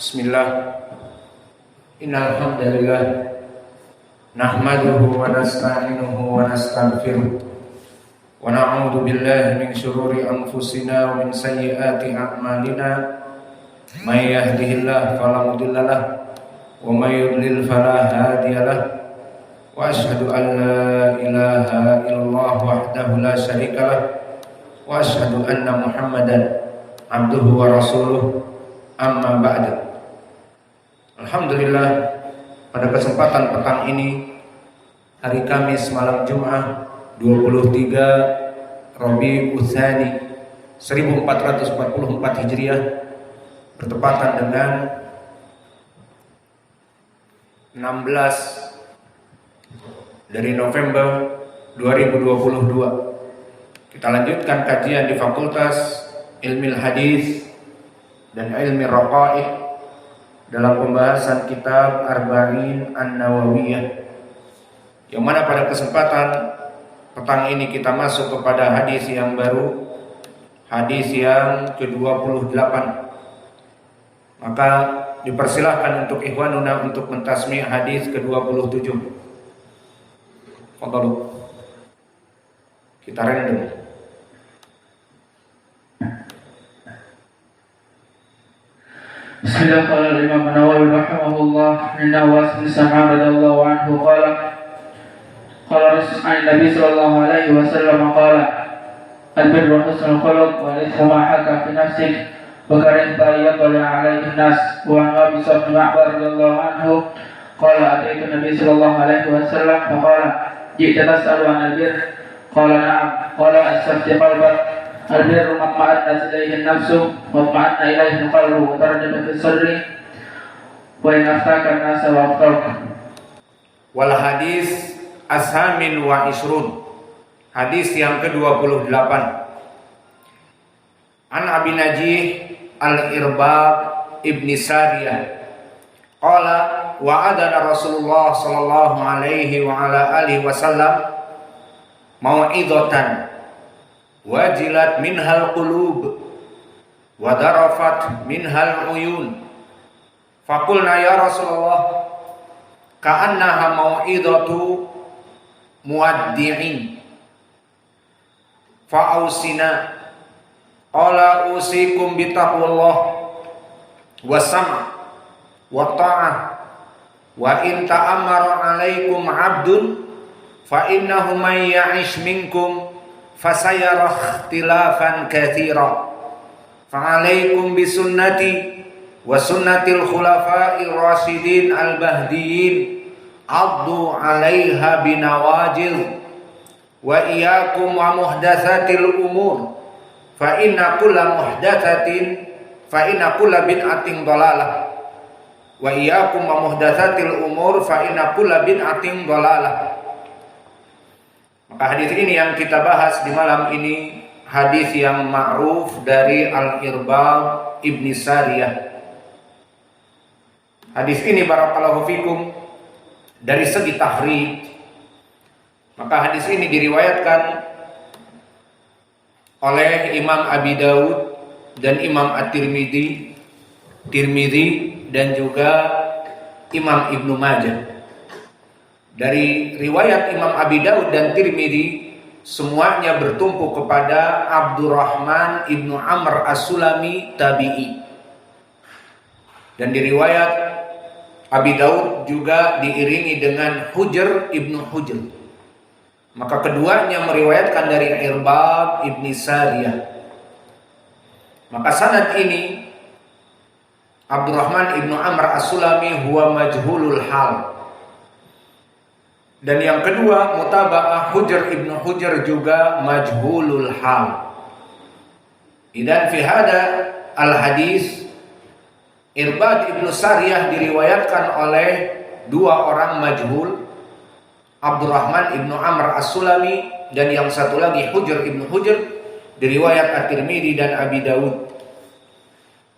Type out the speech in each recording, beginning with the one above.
Bismillah. Innal hamdalillah nahmaduhu wa nasta'inuhu wa nastaghfiruh wa na'udzu billahi min shururi anfusina wa min sayyiati a'malina. May yahdihillahu fala mudilla lahu wa may yudlil fala hadiya lahu. Wa asyhadu an la ilaha illallah wahdahu la syarika lahu wa asyhadu anna Muhammadan abduhu wa rasuluh. Amma ba'du. Alhamdulillah, pada kesempatan petang ini, hari Kamis malam Jumat 23 Rabiul Tsani 1444 Hijriah, bertepatan dengan 16 dari November 2022. Kita lanjutkan kajian di Fakultas Ilmu Hadis dan Ilmu Raqaiq dalam pembahasan kitab Arba'in An-Nawawiyah, yang mana pada kesempatan petang ini kita masuk kepada hadis yang baru, hadis yang ke-28. Maka dipersilahkan untuk ikhwanuna untuk mentasmi' hadis ke-27. Fadhalu. Kita random. Bismillah. Qala Imam Nawawi rahimahullah, min Nawas bin Sam'an radhiyallahu anhu qala Rasulullah Nabi sallallahu alaihi wasallam qala al-birru husnul khuluq wal ithmu ma haka fi nafsik wa karihta yaqulu alaihi an-nas. Wa an Abi Sa'id bin Ma'bad radhiyallahu anhu qala ataitu Nabi sallallahu alaihi wasallam fa qala ji'ta tas'alu 'an al-birr qala na'am qala astafti qalbak. Al-birru ma'ma'at ilayhi an-nafsu wa ma'at ilayhi al-qalbu wa tarjama fi sadri wa in aftaka an-nasa wa aftaka. Wal hadis ashamin wa isrun, hadis yang ke-28. An Abi Najih Al-Irbad ibni Sariyah qala wa'adana Rasulullah sallallahu alaihi wa ala alihi wasallam mau'idatan wajilat minhal qulub wa darafat minhal uyun. Faqulna ya Rasulullah ka'annaha mau'idatu muaddi'in fa'ausina. Qala usikum bitaqwallah wa sam' wa ta'ah wa in ta'ammara 'alaikum 'abdun fa innahu may ya'ish minkum fasayara ikhtilafan katsira fa'alaikum bisunnati wa sunnatil khulafa'ir rasyidin al-mahdiyyin addu 'alaiha binawajil wa iyyakum wa muhdatsatil umur fa inna kulla bid'atin dhalalah wa iyyakum wa muhdatsatil umur fa inna kulla bid'atin dhalalah. Maka hadis ini yang kita bahas di malam ini, hadis yang ma'ruf dari Al-Irbad ibni Sariyah. Hadis ini barakallahu fikum dari segi takhrij, maka hadis ini diriwayatkan oleh Imam Abi Daud dan Imam At-Tirmidzi dan juga Imam Ibnu Majah. Dari riwayat Imam Abi Daud dan Tirmidzi, semuanya bertumpu kepada Abdurrahman ibnu Amr As-Sulami tabi'i. Dan di riwayat Abi Daud juga diiringi dengan Hujr ibnu Hujr. Maka keduanya meriwayatkan dari Irbad ibni Sariyah. Maka sanad ini Abdurrahman ibnu Amr As-Sulami huwa majhulul hal. Dan yang kedua, mutaba'ah Hujr ibnu Hujr juga majhulul hal. Idan fi hada al-hadis, Irbad ibnu Sariyah diriwayatkan oleh dua orang majhul, Abdurrahman ibnu Amr As-Sulami, dan yang satu lagi Hujr ibnu Hujr, diriwayat At-Tirmidzi dan Abi Daud.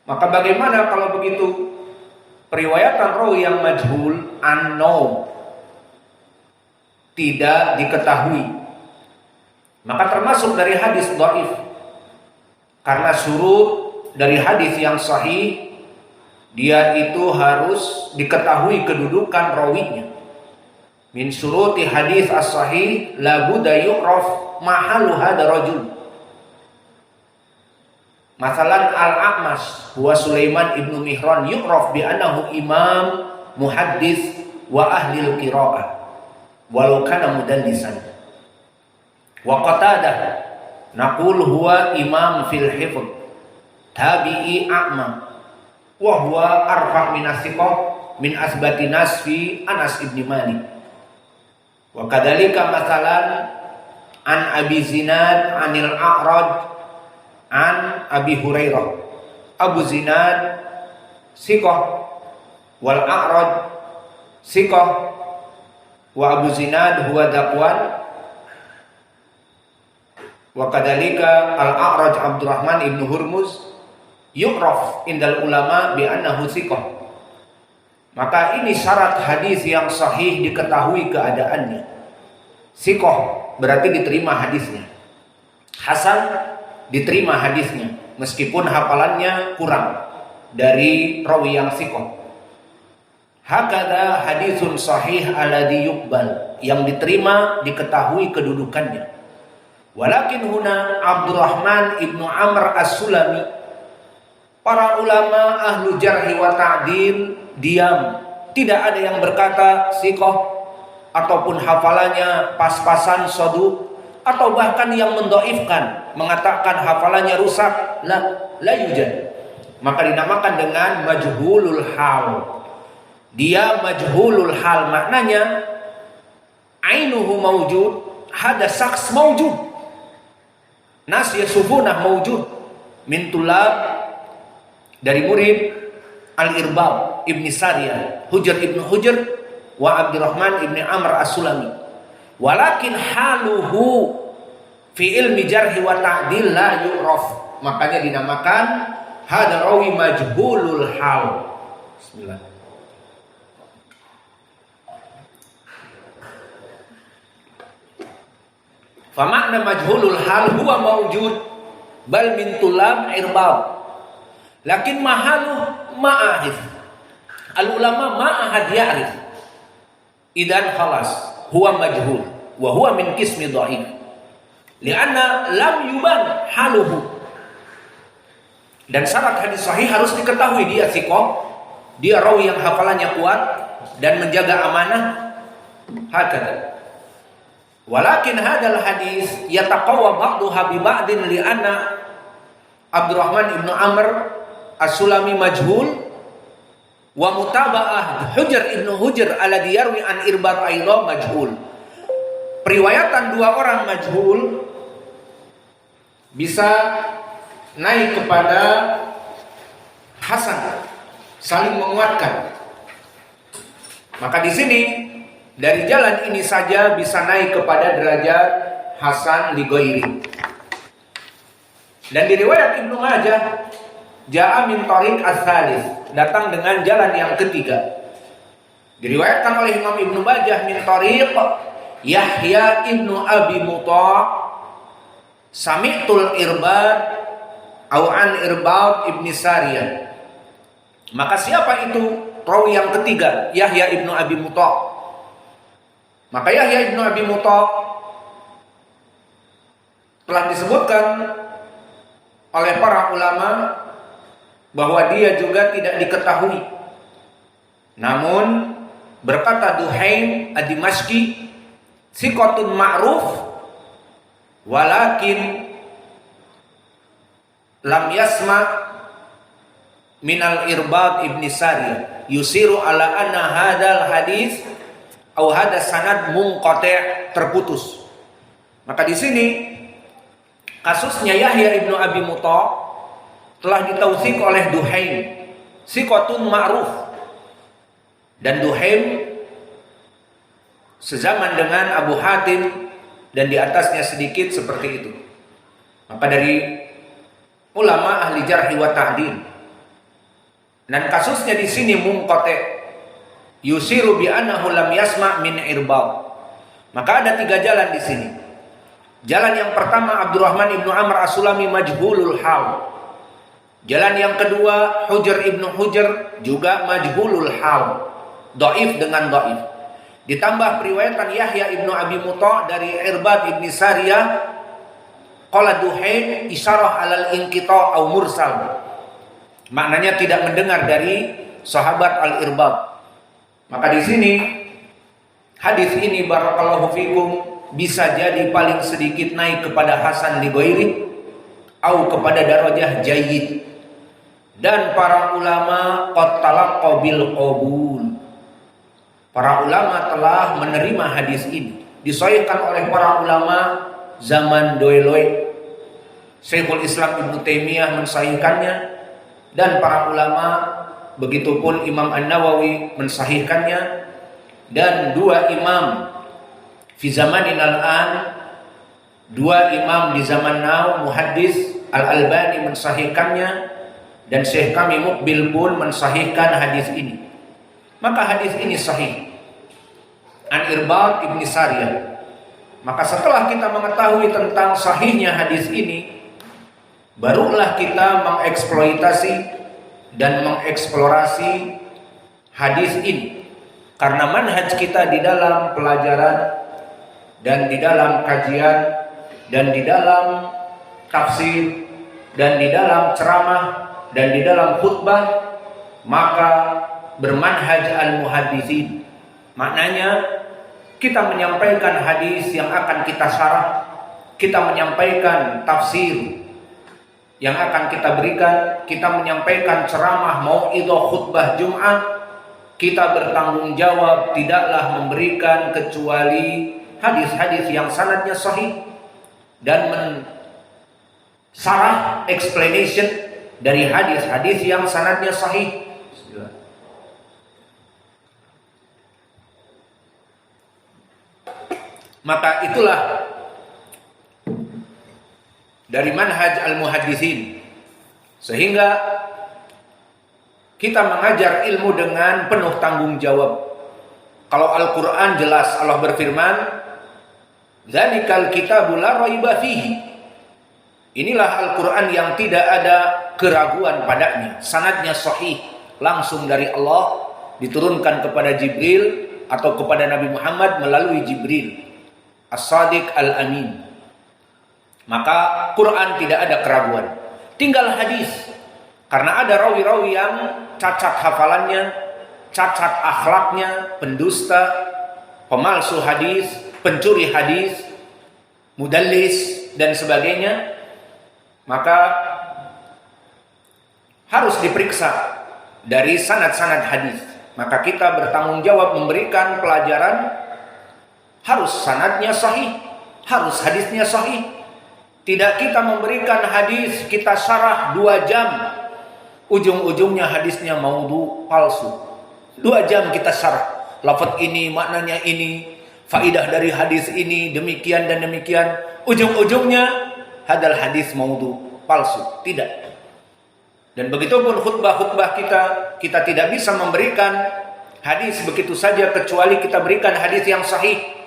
Maka bagaimana kalau begitu? Periwayatan rawi yang majhul, unknown, tidak diketahui, maka termasuk dari hadis dhaif. Karena syurut dari hadis yang sahih dia itu harus diketahui kedudukan rawinya. Min syuruti hadis as-sahih la budda yu'raf mahalu hadha rajul. Masalan al-A'mash huwa Sulaiman ibnu Mihran yu'raf bi annahu imam muhaddis wa ahli al-qira'ah walau kana mudallisan. Wa Qatadah naqul huwa imam fil hifdh tabi'i a'ma wa huwa arfa' min as-siqah min asbati nasfi Anas ibn Malik. Wa kadzalika masalan an Abi Zinad anil A'raj an Abi Hurairah. Abu Zinad siqah wal A'raj siqah wa Abu Zinad huwa Dakwan. Wa kadzalika al-A'raj Abdurrahman ibn Hurmuz yu'raf indal ulama bi annahu siqah. Maka ini syarat hadis yang sahih diketahui keadaannya. Siqah berarti diterima hadisnya. Hasan diterima hadisnya meskipun hafalannya kurang dari rawi yang siqah. Hakadha hadisun sahih alladhi yuqbal, yang diterima diketahui kedudukannya. Walakin huna Abdurrahman ibnu Amr as-Sulami, para ulama ahlu jarhi wa ta'dil diam, tidak ada yang berkata siqah ataupun hafalannya pas-pasan saduq, atau bahkan yang mendoifkan mengatakan hafalannya rusak, la yujad. Maka dinamakan dengan majhulul hal. Dia majhulul hal, maknanya ainuhu mawjud, hada saks mawjud, nasya sufunah mawjud min tulab, dari murid Al-Irbab ibn Sariyah, Hujr ibn Hujr wa Abdurrahman ibn Amr as-Sulami. Walakin haluhu fi ilmi jarhi wa ta'dil la yu'raf, makanya dinamakan hada rawi majhulul hal. Bismillah. Fa makna majhulul hal huwa mawjud bal min tulab irbab, lakin mahalu ma'ahif. Al ulama ma'ahad ya'rif, idan khalas huwa majhul wa huwa min qismi dhaif li'anna lam yuban haluhu. Dan syarat hadis sahih harus diketahui dia siqah, dia rawi yang hafalannya kuat dan menjaga amanah. Hakadha. Walakin hadal hadis yataqawwa ba'duha bi ba'din li'anna Abdurrahman ibnu Amr as-Sulami majhul wa mutaba'ah Hujr ibnu Hujr alladhi yarwi an Irbad aidha majhul. Periwayatan dua orang majhul bisa naik kepada hasan, saling menguatkan. Maka di sini dari jalan ini saja bisa naik kepada derajat hasan li ghairi. Dan di riwayat Ibnu Majah ja'a min tariq as-salis, datang dengan jalan yang ketiga. Diriwayatkan oleh Imam Ibnu Majah min tariq Yahya ibnu Abi Muta' sami'tul Irbad au an Irbad ibni Sariyah. Maka siapa itu rawi yang ketiga? Yahya ibnu Abi Muta'. Maka Yahya ibnu Abi Muta' telah disebutkan oleh para ulama bahwa dia juga tidak diketahui. Namun berkata Duhaim ad-Dimashqi, siqatun ma'ruf walakin lam yasma minal Irbad ibni Sariyah yusiru ala anna hadal hadis atau hadas sanad munqati', terputus. Maka di sini kasusnya Yahya ibnu Abi Muta' telah ditautsik oleh Duhaim, siqatun ma'ruf, dan Duhaim sezaman dengan Abu Hatim dan di atasnya sedikit seperti itu. Maka dari ulama ahli jarhi wa ta'dil, dan kasusnya di sini munqati', yusiru bi annahu lam yasma' min Irbad. Maka ada tiga jalan di sini. Jalan yang pertama Abdurrahman ibnu Amr as-Sulami majhulul hal. Jalan yang kedua, Hujr ibnu Hujr juga majhulul hal, dhaif dengan dhaif. Ditambah periwayatan Yahya ibnu Abi Muta dari Irbad ibni Sariyah, qala Duhain isyarah alal inqita au mursal. Maknanya tidak mendengar dari sahabat Al-Irbad. Maka di sini hadis ini barakallahu fikum bisa jadi paling sedikit naik kepada hasan li ghairi au kepada darajah jayyid. Dan para ulama qad talaqqa bil qabul. Para ulama telah menerima hadis ini, disahihkan oleh para ulama zaman Doeloi. Syekhul Islam Ibnu Taimiyah mensahihkannya, dan para ulama begitupun Imam An-Nawawi mensahihkannya, dan dua imam fi zamanin al-an, dua imam di zaman now, Muhaddis Al-Albani mensahihkannya, dan Syekh kami Muqbil pun mensahihkan hadis ini. Maka hadis ini sahih an Irbad ibni Sariyah. Maka setelah kita mengetahui tentang sahihnya hadis ini, barulah kita mengeksploitasi dan mengeksplorasi hadis ini. Karena manhaj kita di dalam pelajaran dan di dalam kajian dan di dalam tafsir dan di dalam ceramah dan di dalam khutbah, maka bermanhaj al-muhaddisin. Maknanya kita menyampaikan hadis yang akan kita syarah, kita menyampaikan tafsir yang akan kita berikan, kita menyampaikan ceramah mau'idhah khutbah Jumat, kita bertanggung jawab tidaklah memberikan kecuali hadis-hadis yang sanadnya sahih dan mensyarah explanation dari hadis-hadis yang sanadnya sahih. Maka itulah dari manhaj al-muhaddisin, sehingga kita mengajar ilmu dengan penuh tanggung jawab. Kalau Al-Quran jelas Allah berfirman, "Dzalikal kitabu la raiba fihi." Inilah Al-Quran yang tidak ada keraguan padanya, sanadnya sahih, langsung dari Allah, diturunkan kepada Jibril atau kepada Nabi Muhammad melalui Jibril As-Sadiq Al-Amin. Maka Quran tidak ada keraguan. Tinggal hadis, karena ada rawi-rawi yang cacat hafalannya, cacat akhlaknya, pendusta, pemalsu hadis, pencuri hadis, mudallis dan sebagainya. Maka harus diperiksa dari sanad-sanad hadis. Maka kita bertanggung jawab memberikan pelajaran. Harus sanadnya sahih, harus hadisnya sahih. Tidak kita memberikan hadis, kita syarah 2 jam, ujung-ujungnya hadisnya maudhu, palsu. 2 jam kita syarah, lafaz ini, maknanya ini, faidah dari hadis ini, demikian dan demikian. Ujung-ujungnya hadal hadis maudhu, palsu. Tidak. Dan begitu pun khutbah-khutbah kita tidak bisa memberikan hadis begitu saja, kecuali kita berikan hadis yang sahih.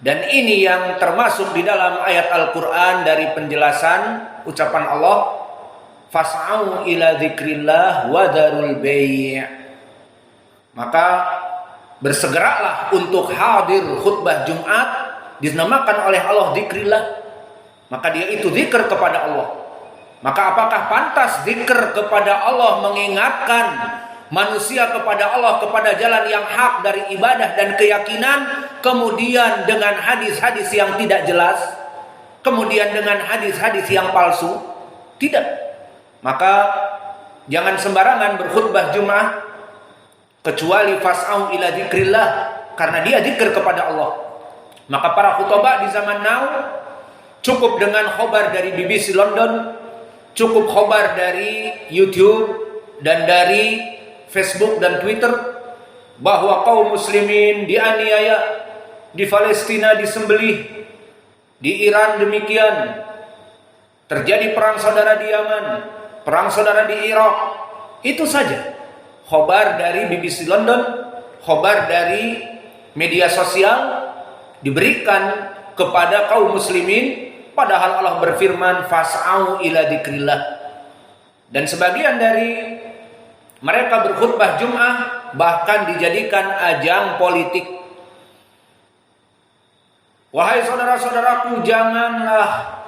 Dan ini yang termasuk di dalam ayat Al-Quran dari penjelasan ucapan Allah, fas'au ila dzikrillah wa dzarul bai'. Maka bersegeralah untuk hadir khutbah Jumat, dinamakan oleh Allah dzikrillah. Maka dia itu zikir kepada Allah. Maka apakah pantas zikir kepada Allah mengingatkan manusia kepada Allah, kepada jalan yang hak dari ibadah dan keyakinan, kemudian dengan hadis-hadis yang tidak jelas, kemudian dengan hadis-hadis yang palsu? Tidak. Maka jangan sembarangan berkhutbah Jumat kecuali fas'au ila dzikrillah, karena dia zikir kepada Allah. Maka para khutbah di zaman now cukup dengan khobar dari BBC London, cukup khobar dari YouTube dan dari Facebook dan Twitter bahwa kaum muslimin dianiaya, di Palestina disembelih, di Iran demikian, terjadi perang saudara di Yaman, perang saudara di Irak. Itu saja khobar dari BBC London, khobar dari media sosial diberikan kepada kaum muslimin, padahal Allah berfirman fas'au ila dzikrillah. Dan sebagian dari mereka berkhutbah Jum'ah bahkan dijadikan ajang politik. Wahai saudara-saudaraku, janganlah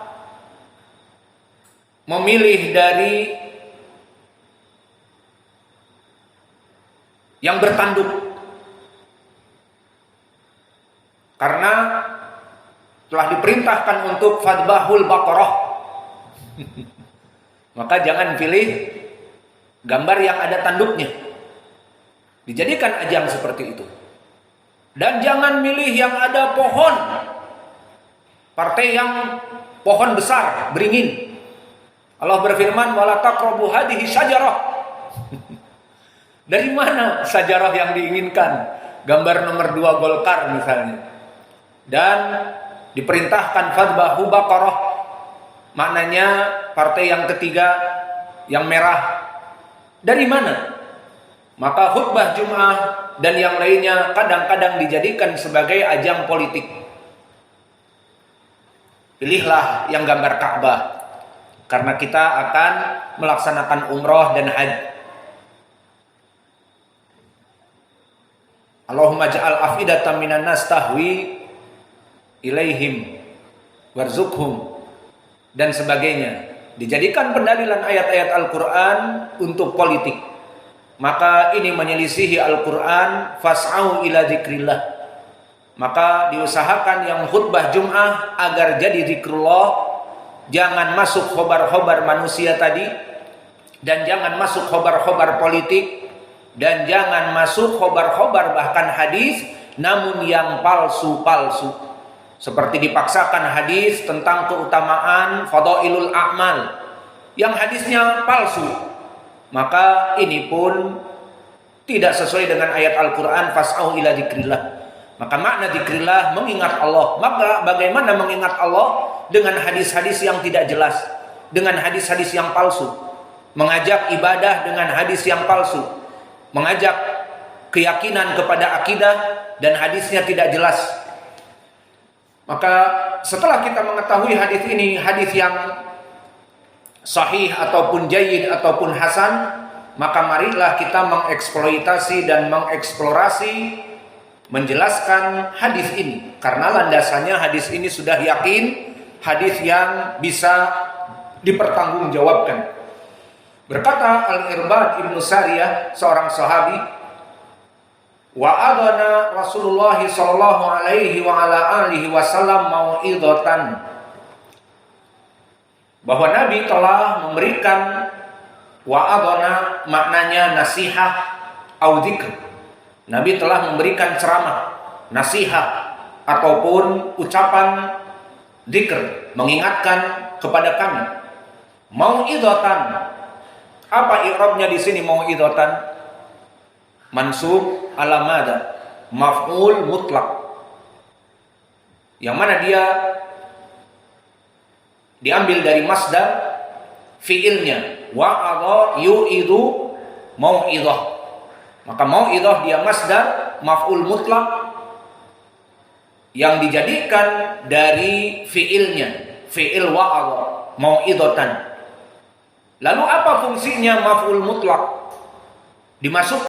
memilih dari yang bertanduk, karena telah diperintahkan untuk fadbahul baqarah. Maka jangan pilih gambar yang ada tanduknya, dijadikan ajang seperti itu. Dan jangan milih yang ada pohon, partai yang pohon besar beringin. Allah berfirman, wala taqrabu hadhihi syajarah. Dari mana sajarah yang diinginkan? Gambar nomor 2 Golkar misalnya. Dan diperintahkan fadbahu baqarah, maknanya partai yang ketiga yang merah. Dari mana? Maka khutbah Jum'ah dan yang lainnya kadang-kadang dijadikan sebagai ajang politik. Pilihlah yang gambar Ka'bah, karena kita akan melaksanakan umroh dan haji. Allahumma ja'al afidatan minan nas tahwi ilaihim warzuqhum dan sebagainya. Dijadikan pendalilan ayat-ayat Al-Quran untuk politik. Maka ini menyelisihi Al-Quran, fas'au ila dzikrillah. Maka diusahakan yang khutbah Jum'ah agar jadi zikrullah, jangan masuk khobar-khobar manusia tadi, dan jangan masuk khobar-khobar politik, dan jangan masuk khobar-khobar bahkan hadis namun yang palsu-palsu, seperti dipaksakan hadis tentang keutamaan fadailul a'mal yang hadisnya palsu. Maka ini pun tidak sesuai dengan ayat Al-Quran, fas'au ila dzikrillah. Maka makna dzikrillah mengingat Allah. Maka bagaimana mengingat Allah dengan hadis-hadis yang tidak jelas, dengan hadis-hadis yang palsu, mengajak ibadah dengan hadis yang palsu, mengajak keyakinan kepada akidah dan hadisnya tidak jelas. Maka setelah kita mengetahui hadis ini, hadis yang sahih ataupun jayyid ataupun hasan, maka marilah kita mengeksploitasi dan mengeksplorasi menjelaskan hadis ini, karena landasannya hadis ini sudah yakin hadis yang bisa dipertanggungjawabkan. Berkata Al-Irbad Ibnu Sariyah, seorang sahabi, wa adana Rasulullah sallallahu alaihi wa ala alihi wasallam mau'idatan, bahwa Nabi telah memberikan, wa'adana maknanya nasihat au dzikr. Nabi telah memberikan ceramah, nasihat ataupun ucapan dzikr, mengingatkan kepada kami. Mau'idatan. Apa i'rabnya di sini mau'idatan? Mansub ala mada? Maf'ul mutlak. Yang mana dia diambil dari masdar fiilnya, wa'adha yu'idu mau'idah. Maka mau'idah dia masdar maf'ul mutlak yang dijadikan dari fiilnya, fiil wa'adha, mau'idatan. Lalu apa fungsinya maf'ul mutlak? Dimasuk